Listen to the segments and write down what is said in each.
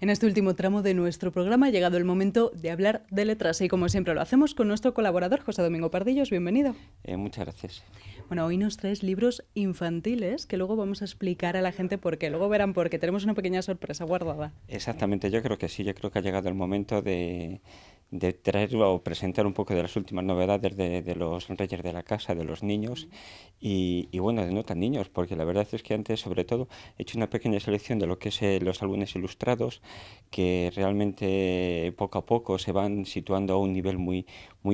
En este último tramo de nuestro programa ha llegado el momento de hablar de letras y como siempre lo hacemos con nuestro colaborador José Domingo Pardillos. Bienvenido. Muchas gracias. Bueno, hoy nos traes libros infantiles que luego vamos a explicar a la gente por qué. Luego verán por qué. Tenemos una pequeña sorpresa guardada. Exactamente, yo creo que sí, yo creo que ha llegado el momento de traer o presentar un poco de las últimas novedades de los reyes de la casa, de los niños y bueno, de no tan niños, porque la verdad es que antes sobre todo he hecho una pequeña selección de lo que es los álbumes ilustrados que realmente poco a poco se van situando a un nivel muy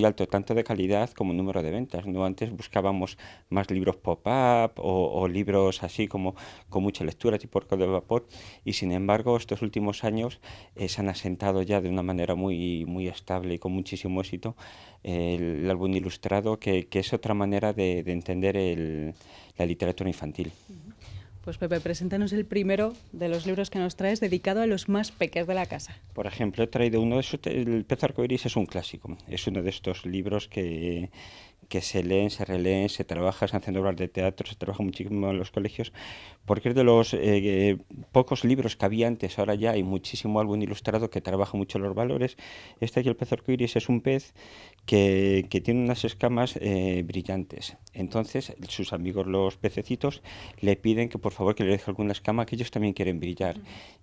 alto, tanto de calidad como número de ventas, ¿no? Antes buscábamos más libros pop-up o libros así como con mucha lectura, tipo Arco de Vapor, y sin embargo estos últimos años se han asentado ya de una manera muy estable y con muchísimo éxito el álbum ilustrado, que es otra manera de entender la literatura infantil. Pues Pepe, preséntanos el primero de los libros que nos traes dedicado a los más peques de la casa. Por ejemplo, he traído uno, El pez arcoíris es un clásico, es uno de estos libros que se leen, se releen, se trabaja, se hacen obras de teatro, se trabaja muchísimo en los colegios, porque es de los pocos libros que había antes, ahora ya hay muchísimo álbum ilustrado que trabaja mucho los valores. Este aquí, el pez arcoíris, es un pez que tiene unas escamas brillantes. Entonces, sus amigos los pececitos le piden que por favor que le deje alguna escama, que ellos también quieren brillar.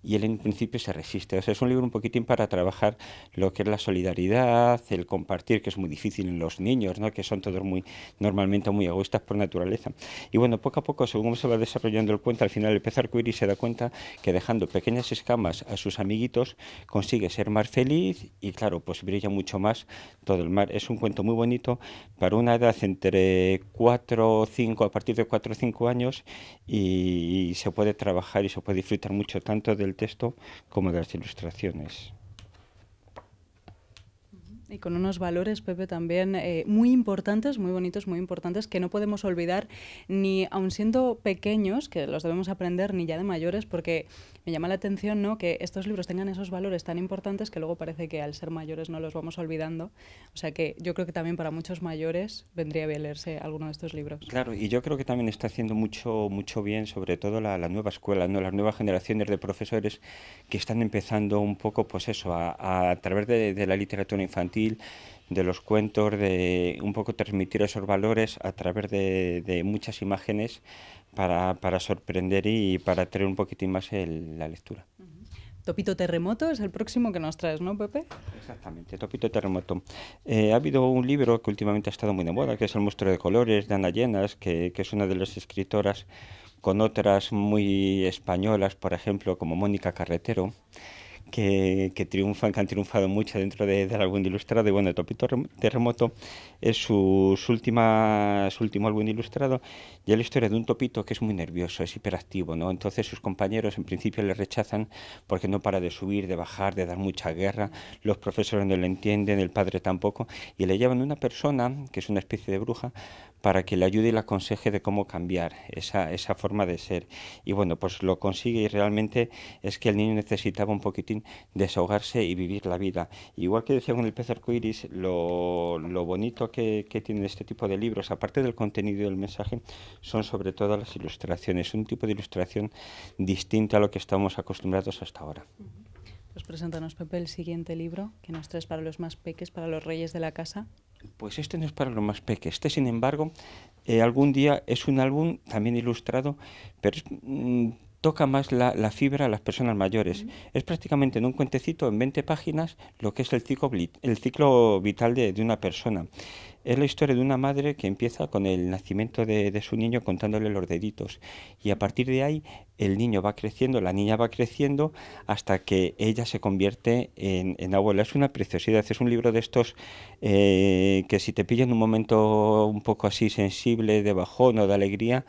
Y él en principio se resiste. O sea, es un libro un poquitín para trabajar lo que es la solidaridad, el compartir, que es muy difícil en los niños, ¿no? Que son todos normalmente muy egoístas por naturaleza. Y bueno, poco a poco, según se va desarrollando el cuento, al final el pez arcoíris se da cuenta que dejando pequeñas escamas a sus amiguitos consigue ser más feliz y claro, pues brilla mucho más todo el mar. Es un cuento muy bonito para una edad entre 4 o 5, a partir de 4 o 5 años, y se puede trabajar y se puede disfrutar mucho tanto del texto como de las ilustraciones. Y con unos valores, Pepe, también muy importantes, muy bonitos, muy importantes, que no podemos olvidar ni aun siendo pequeños, que los debemos aprender, ni ya de mayores, porque me llama la atención, ¿no?, que estos libros tengan esos valores tan importantes que luego parece que al ser mayores no los vamos olvidando. O sea que yo creo que también para muchos mayores vendría bien leerse alguno de estos libros. Claro, y yo creo que también está haciendo mucho bien, sobre todo la nueva escuela, ¿no? Las nuevas generaciones de profesores que están empezando un poco, pues eso, a través de la literatura infantil, de los cuentos, de un poco transmitir esos valores a través de muchas imágenes para sorprender y para traer un poquitín más la lectura. Topito Terremoto es el próximo que nos traes, ¿no, Pepe? Exactamente, Topito Terremoto. Ha habido un libro que últimamente ha estado muy de moda, que es El monstruo de colores, de Ana Llenas, que es una de las escritoras con otras muy españolas, por ejemplo, como Mónica Carretero, que triunfan, que han triunfado mucho dentro del álbum ilustrado. Y bueno, Topito Terremoto es su último álbum ilustrado, y es la historia de un topito que es muy nervioso, es hiperactivo, ¿no? Entonces sus compañeros en principio le rechazan porque no para de subir, de bajar, de dar mucha guerra, los profesores no le entienden, el padre tampoco, y le llevan una persona que es una especie de bruja para que le ayude y le aconseje de cómo cambiar esa forma de ser. Y bueno, pues lo consigue, y realmente es que el niño necesitaba un poquitín desahogarse y vivir la vida. Igual que decía con el pez arcoíris, lo bonito que tiene este tipo de libros, aparte del contenido y del mensaje, son sobre todo las ilustraciones, un tipo de ilustración distinta a lo que estamos acostumbrados hasta ahora. Pues preséntanos, Pepe, el siguiente libro que nos traes para los más peques, para los reyes de la casa. Pues este no es para los más peques. Este, sin embargo, algún día es un álbum también ilustrado, pero toca más la fibra a las personas mayores. Es prácticamente en un cuentecito, en 20 páginas, lo que es el ciclo vital de una persona. Es la historia de una madre que empieza con el nacimiento de su niño contándole los deditos, y a partir de ahí el niño va creciendo, la niña va creciendo hasta que ella se convierte en abuela. Es una preciosidad, es un libro de estos que si te pilla en un momento un poco así sensible, de bajón o de alegría,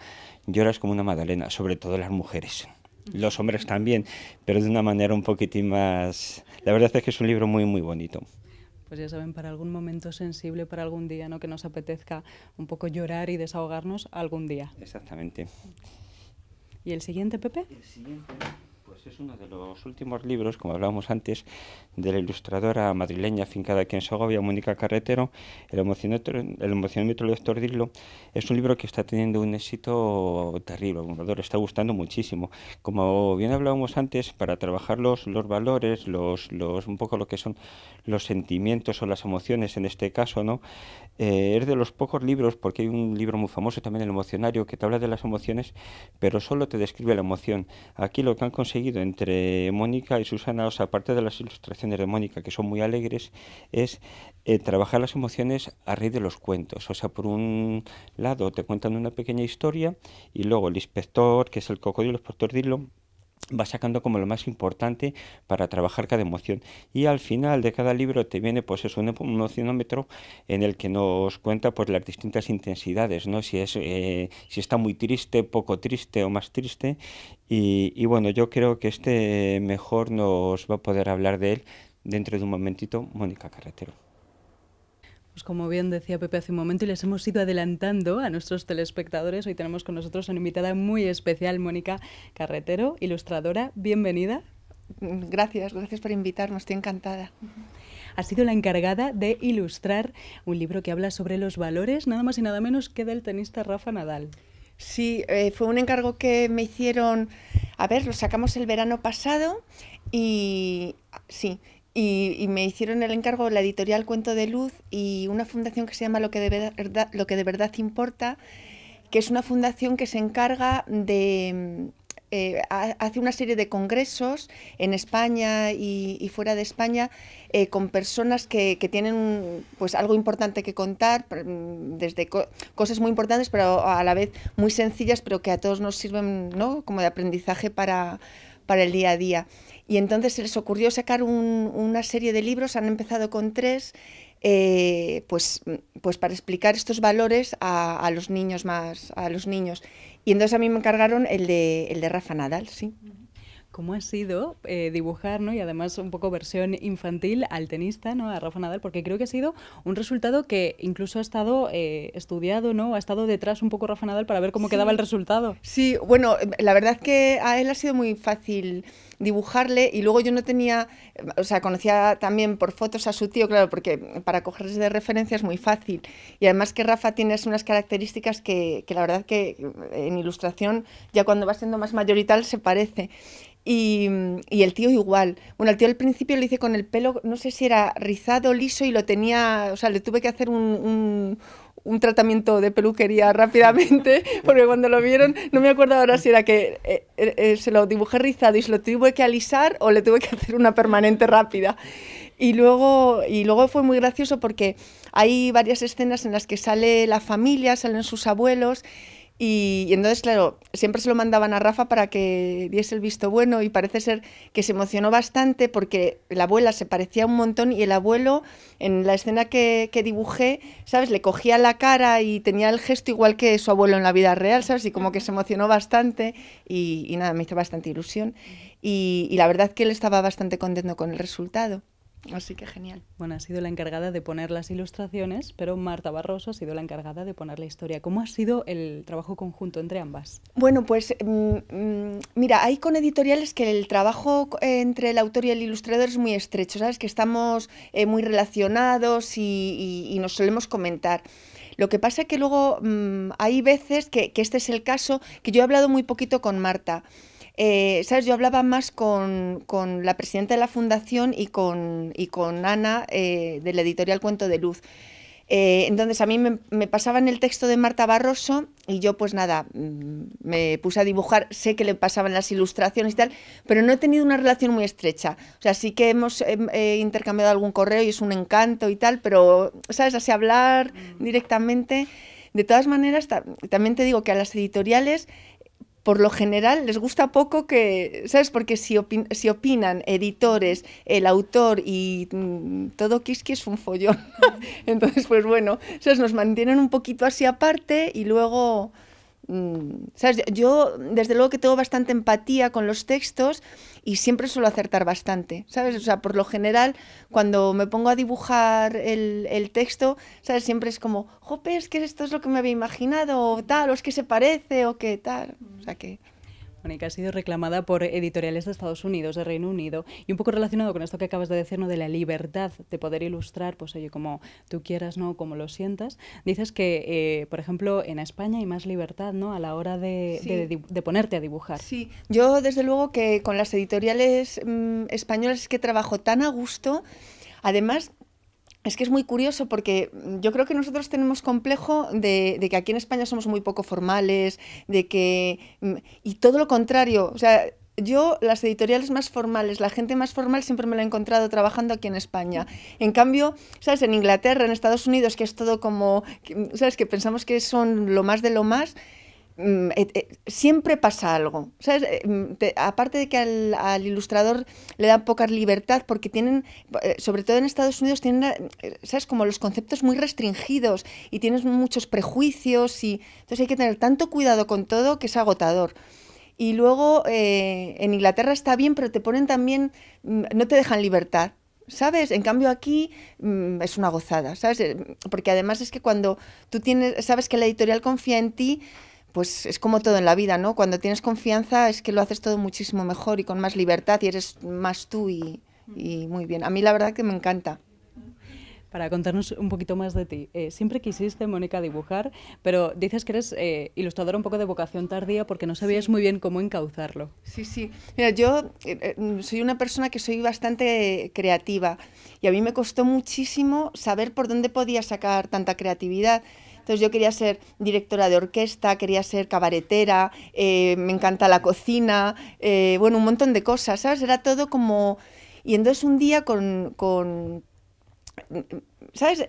lloras como una magdalena, sobre todo las mujeres. Los hombres también, pero de una manera un poquitín más... La verdad es que es un libro muy bonito. Pues ya saben, para algún momento sensible, para algún día, ¿no?, que nos apetezca un poco llorar y desahogarnos algún día. Exactamente. ¿Y el siguiente, Pepe? El siguiente, pues Es uno de los últimos libros, como hablábamos antes, de la ilustradora madrileña afincada aquí en Segovia, Mónica Carretero. El emocionómetro de Tordillo es un libro que está teniendo un éxito terrible, abrumador, está gustando muchísimo. Como bien hablábamos antes, para trabajar los valores, un poco lo que son los sentimientos o las emociones en este caso, ¿no? Es de los pocos libros, porque hay un libro muy famoso también, El emocionario, que te habla de las emociones, pero solo te describe la emoción. Aquí lo que han conseguido entre Mónica y Susana, o sea, aparte de las ilustraciones de Mónica, que son muy alegres, es trabajar las emociones a raíz de los cuentos. O sea, por un lado te cuentan una pequeña historia y luego el inspector, que es el cocodrilo, por Tordillo, va sacando como lo más importante para trabajar cada emoción, y al final de cada libro te viene pues eso, un emocionómetro en el que nos cuenta pues las distintas intensidades, ¿no? Si está muy triste, poco triste o más triste, y bueno, yo creo que mejor nos va a poder hablar de él dentro de un momentito Mónica Carretero. Pues como bien decía Pepe hace un momento y les hemos ido adelantando a nuestros telespectadores, hoy tenemos con nosotros una invitada muy especial, Mónica Carretero, ilustradora. Bienvenida. Gracias por invitarme, estoy encantada. Ha sido la encargada de ilustrar un libro que habla sobre los valores, nada más y nada menos que del tenista Rafa Nadal. Sí, fue un encargo que me hicieron, lo sacamos el verano pasado y sí. Y me hicieron el encargo la editorial Cuento de Luz y una fundación que se llama Lo que de verdad importa, que es una fundación que se encarga de... hace una serie de congresos en España y fuera de España con personas que tienen pues algo importante que contar, desde cosas muy importantes pero a la vez muy sencillas, pero que a todos nos sirven, ¿no?, como de aprendizaje para el día a día. Y entonces se les ocurrió sacar una serie de libros, han empezado con 3, pues para explicar estos valores a los niños a los niños. Y entonces a mí me encargaron el de Rafa Nadal, sí. ¿Cómo ha sido dibujar, ¿no?, y además un poco versión infantil al tenista, ¿no?, a Rafa Nadal? Porque creo que ha sido un resultado que incluso ha estado estudiado, ¿no?, ha estado detrás un poco Rafa Nadal para ver cómo quedaba el resultado. Sí, bueno, la verdad es que a él ha sido muy fácil dibujarle y luego yo no tenía, o sea, conocía también por fotos a su tío, claro, porque para cogerse de referencia es muy fácil. Y además que Rafa tiene unas características que la verdad que en ilustración, ya cuando va siendo más mayor y tal, se parece. Y el tío igual. Bueno, el tío al principio lo hice con el pelo, no sé si era rizado, liso, y lo tenía, o sea, le tuve que hacer un tratamiento de peluquería rápidamente, porque cuando lo vieron, no me acuerdo ahora si era que se lo dibujé rizado y se lo tuve que alisar o le tuve que hacer una permanente rápida. Y luego fue muy gracioso porque hay varias escenas en las que sale la familia, salen sus abuelos. Y entonces, claro, siempre se lo mandaban a Rafa para que diese el visto bueno y parece ser que se emocionó bastante porque la abuela se parecía un montón y el abuelo, en la escena que dibujé, ¿sabes?, le cogía la cara y tenía el gesto igual que su abuelo en la vida real, ¿sabes?, y como que se emocionó bastante y nada, me hizo bastante ilusión y la verdad que él estaba bastante contento con el resultado. Así que genial. Bueno, ha sido la encargada de poner las ilustraciones, pero Marta Barroso ha sido la encargada de poner la historia. ¿Cómo ha sido el trabajo conjunto entre ambas? Bueno, pues mira, hay con editoriales que el trabajo entre el autor y el ilustrador es muy estrecho, ¿sabes? Que estamos muy relacionados y nos solemos comentar. Lo que pasa es que luego hay veces que este es el caso, que yo he hablado muy poquito con Marta. ¿Sabes? Yo hablaba más con la presidenta de la fundación y con Ana de la editorial Cuento de Luz. Entonces a mí me pasaban el texto de Marta Barroso y yo pues nada, me puse a dibujar, sé que le pasaban las ilustraciones y tal, pero no he tenido una relación muy estrecha. O sea, sí que hemos intercambiado algún correo y es un encanto y tal, pero, ¿sabes? Así hablar directamente. De todas maneras, también te digo que a las editoriales por lo general les gusta poco que, ¿sabes? Porque si opinan editores, el autor y todo Kiski es un follón. Entonces, pues bueno, ¿sabes? Nos mantienen un poquito así aparte y luego, ¿sabes? Yo, desde luego que tengo bastante empatía con los textos y siempre suelo acertar bastante, ¿sabes? O sea, por lo general, cuando me pongo a dibujar el texto, ¿sabes? Siempre es como, jope, es que esto es lo que me había imaginado, o tal, o es que se parece, o que tal, o sea que... Mónica, ha sido reclamada por editoriales de Estados Unidos, de Reino Unido, y un poco relacionado con esto que acabas de decir, ¿no? De la libertad de poder ilustrar, pues oye, como tú quieras, ¿no? Como lo sientas. Dices que, por ejemplo, en España hay más libertad, ¿no? A la hora de ponerte a dibujar. Sí, yo desde luego que con las editoriales españolas es que trabajo tan a gusto. Además, es que es muy curioso porque yo creo que nosotros tenemos complejo de que aquí en España somos muy poco formales, de que... Y todo lo contrario, o sea, yo las editoriales más formales, la gente más formal siempre me lo he encontrado trabajando aquí en España. En cambio, ¿sabes? En Inglaterra, en Estados Unidos, que es todo como... ¿Sabes? Que pensamos que son lo más de lo más... siempre pasa algo, ¿sabes? Aparte de que al ilustrador le dan poca libertad porque tienen, sobre todo en Estados Unidos, tienen, ¿sabes? Como los conceptos muy restringidos y tienes muchos prejuicios y entonces hay que tener tanto cuidado con todo que es agotador. Y luego en Inglaterra está bien, pero te ponen también, no te dejan libertad, ¿sabes? En cambio aquí es una gozada, ¿sabes? Porque además es que cuando tú sabes que la editorial confía en ti, pues es como todo en la vida, ¿no? Cuando tienes confianza es que lo haces todo muchísimo mejor y con más libertad y eres más tú y muy bien. A mí la verdad que me encanta. Para contarnos un poquito más de ti, siempre quisiste, Mónica, dibujar, pero dices que eres ilustradora un poco de vocación tardía porque no sabías muy bien cómo encauzarlo. Sí, sí. Mira, yo soy una persona que soy bastante creativa y a mí me costó muchísimo saber por dónde podía sacar tanta creatividad. Entonces yo quería ser directora de orquesta, quería ser cabaretera, me encanta la cocina, bueno, un montón de cosas, ¿sabes? Era todo como... Y entonces un día ¿sabes?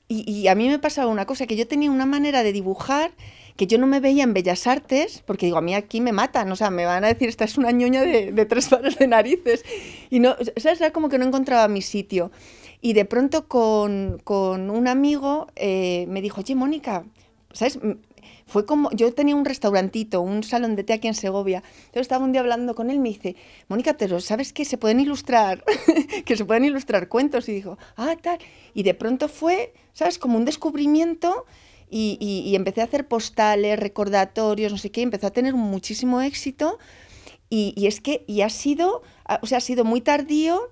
Y a mí me pasaba una cosa, que yo tenía una manera de dibujar que yo no me veía en Bellas Artes, porque digo, a mí aquí me matan, o sea, me van a decir, esta es una ñoña de 3 pares de narices. Y no, ¿sabes? Era como que no encontraba mi sitio. Y de pronto con un amigo me dijo, oye, Mónica, ¿sabes? Fue como, yo tenía un restaurantito, un salón de té aquí en Segovia. Entonces estaba un día hablando con él y me dice, Mónica, pero ¿sabes que se pueden ilustrar, que se pueden ilustrar cuentos? Y dijo, ah, tal. Y de pronto fue, ¿sabes? Como un descubrimiento y empecé a hacer postales, recordatorios, no sé qué, y empezó a tener muchísimo éxito. Y es que, y ha sido, o sea, ha sido muy tardío,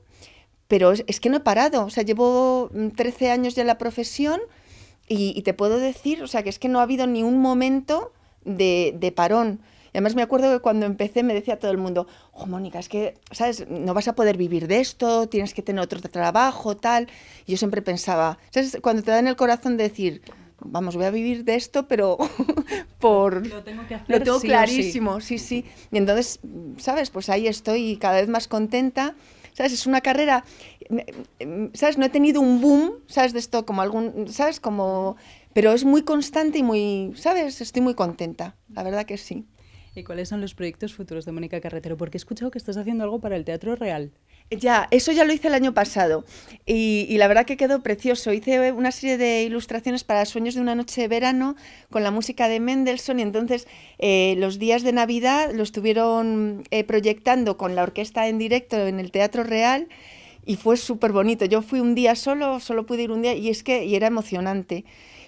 pero es que no he parado. O sea, llevo 13 años ya en la profesión. Y te puedo decir, o sea, que es que no ha habido ni un momento de parón. Y además me acuerdo que cuando empecé me decía todo el mundo, oh, Mónica, es que, ¿sabes? No vas a poder vivir de esto, tienes que tener otro trabajo, tal. Y yo siempre pensaba, ¿sabes? Cuando te da en el corazón de decir, vamos, voy a vivir de esto, pero Lo tengo que hacer, lo tengo sí clarísimo, sí. Y entonces, ¿sabes? Pues ahí estoy cada vez más contenta. ¿Sabes? Es una carrera, ¿sabes? No he tenido un boom, ¿sabes? De esto como ¿sabes? Como... Pero es muy constante y muy, ¿sabes? Estoy muy contenta, la verdad que sí. ¿Y cuáles son los proyectos futuros de Mónica Carretero? Porque he escuchado que estás haciendo algo para el Teatro Real. Ya, eso ya lo hice el año pasado y la verdad que quedó precioso. Hice una serie de ilustraciones para Sueños de una noche de verano con la música de Mendelssohn y entonces los días de Navidad lo estuvieron proyectando con la orquesta en directo en el Teatro Real y fue súper bonito. Yo fui un día solo pude ir un día y era emocionante.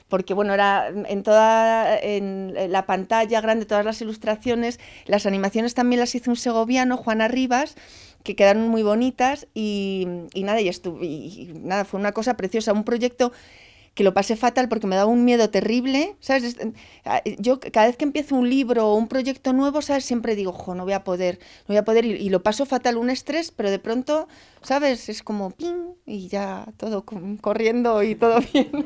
Porque bueno, era en la pantalla grande, todas las ilustraciones, las animaciones también las hizo un segoviano, Juan Arribas, que quedaron muy bonitas y nada, fue una cosa preciosa, un proyecto que lo pasé fatal porque me daba un miedo terrible, ¿sabes? Yo cada vez que empiezo un libro o un proyecto nuevo, ¿sabes? Siempre digo, jo, no voy a poder y lo paso fatal, un estrés, pero de pronto, ¿sabes? Es como ping y ya todo corriendo y todo bien,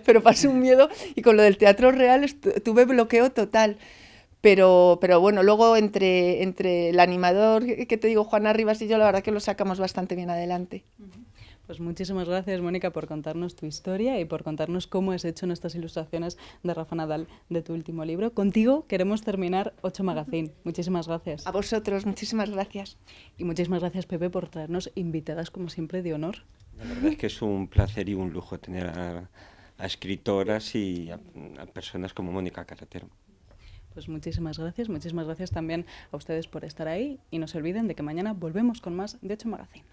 pero pasé un miedo y con lo del Teatro Real tuve bloqueo total. Pero bueno, luego entre el animador que te digo, Juan Arribas y yo, la verdad que lo sacamos bastante bien adelante. Pues muchísimas gracias, Mónica, por contarnos tu historia y por contarnos cómo has hecho nuestras ilustraciones de Rafa Nadal de tu último libro. Contigo queremos terminar 8 Magazine. Muchísimas gracias. A vosotros, muchísimas gracias. Y muchísimas gracias, Pepe, por traernos invitadas, como siempre, de honor. La verdad es que es un placer y un lujo tener a escritoras y a personas como Mónica Carretero. Pues muchísimas gracias también a ustedes por estar ahí y no se olviden de que mañana volvemos con más de 8 Magazine.